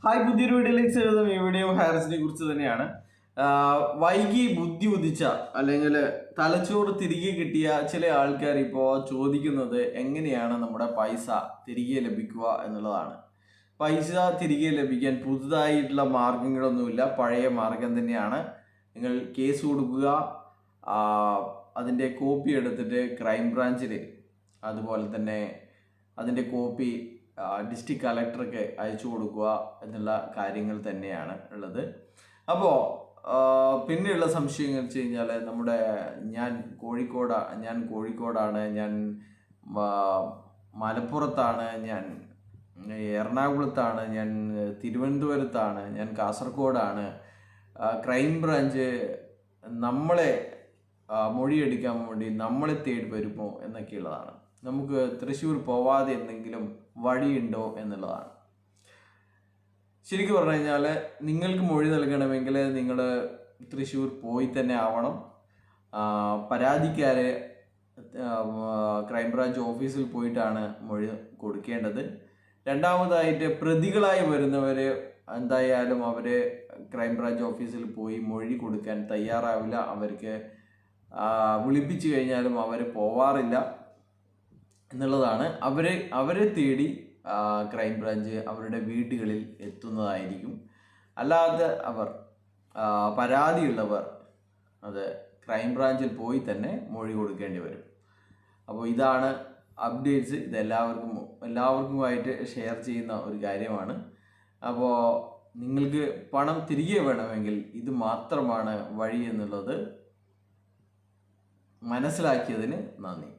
Hi, പുതിയൊരു വീഡിയോയിലേക്ക് സ്വാഗതം. ഈ വീഡിയോ ഹൈറസിനെ കുറിച്ച് തന്നെയാണ്. വൈകി ബുദ്ധി ഉദിച്ച അല്ലെങ്കിൽ തലച്ചോറ് തിരികെ കിട്ടിയ ചില ആൾക്കാർ ഇപ്പോൾ ചോദിക്കുന്നത് എങ്ങനെയാണ് നമ്മുടെ പൈസ തിരികെ ലഭിക്കുക എന്നുള്ളതാണ്. പൈസ തിരികെ ലഭിക്കാൻ പുതുതായിട്ടുള്ള മാർഗങ്ങളൊന്നുമില്ല, പഴയ മാർഗം തന്നെയാണ്. നിങ്ങൾ കേസ് കൊടുക്കുക, അതിൻ്റെ കോപ്പി എടുത്തിട്ട് ക്രൈം ബ്രാഞ്ചിൽ, അതുപോലെ തന്നെ അതിൻ്റെ കോപ്പി ഡിസ്ട്രിക്ട് കളക്ടർക്ക് അയച്ചു കൊടുക്കുക എന്നുള്ള കാര്യങ്ങൾ തന്നെയാണ് ഉള്ളത്. അപ്പോൾ പിന്നെയുള്ള സംശയം എന്ന് വെച്ച് കഴിഞ്ഞാൽ ഞാൻ കോഴിക്കോടാണ്, ഞാൻ മലപ്പുറത്താണ്, ഞാൻ എറണാകുളത്താണ്, ഞാൻ തിരുവനന്തപുരത്താണ്, ഞാൻ കാസർഗോഡാണ്, ക്രൈം ബ്രാഞ്ച് നമ്മളെ മൊഴിയെടുക്കാൻ വേണ്ടി നമ്മളെ തേടി വരുമോ എന്നൊക്കെയുള്ളതാണ്. നമുക്ക് തൃശ്ശൂർ പോവാതെ എന്തെങ്കിലും വഴിയുണ്ടോ എന്നുള്ളതാണ്. ശരിക്കും പറഞ്ഞു കഴിഞ്ഞാൽ നിങ്ങൾക്ക് മൊഴി നൽകണമെങ്കിൽ നിങ്ങൾ തൃശ്ശൂർ പോയി തന്നെ ആവണം. പരാതിക്കാരെ ക്രൈംബ്രാഞ്ച് ഓഫീസിൽ പോയിട്ടാണ് മൊഴി കൊടുക്കേണ്ടത്. രണ്ടാമതായിട്ട് പ്രതികളായി വരുന്നവർ എന്തായാലും അവർ ക്രൈംബ്രാഞ്ച് ഓഫീസിൽ പോയി മൊഴി കൊടുക്കാൻ തയ്യാറാവില്ല. അവർക്ക് വിളിപ്പിച്ചു കഴിഞ്ഞാലും അവർ പോവാറില്ല എന്നുള്ളതാണ്. അവരെ തേടി ക്രൈംബ്രാഞ്ച് അവരുടെ വീടുകളിൽ എത്തുന്നതായിരിക്കും. അല്ലാതെ പരാതിയുള്ളവർ അത് ക്രൈംബ്രാഞ്ചിൽ പോയി തന്നെ മൊഴി കൊടുക്കേണ്ടി വരും. അപ്പോൾ ഇതാണ് അപ്ഡേറ്റ്സ്. ഇത് എല്ലാവർക്കുമായിട്ട് ഷെയർ ചെയ്യുന്ന ഒരു കാര്യമാണ്. അപ്പോൾ നിങ്ങൾക്ക് പണം തിരികെ വേണമെങ്കിൽ ഇത് മാത്രമാണ് വഴി എന്നുള്ളത് മനസ്സിലാക്കിയതിന് നന്ദി.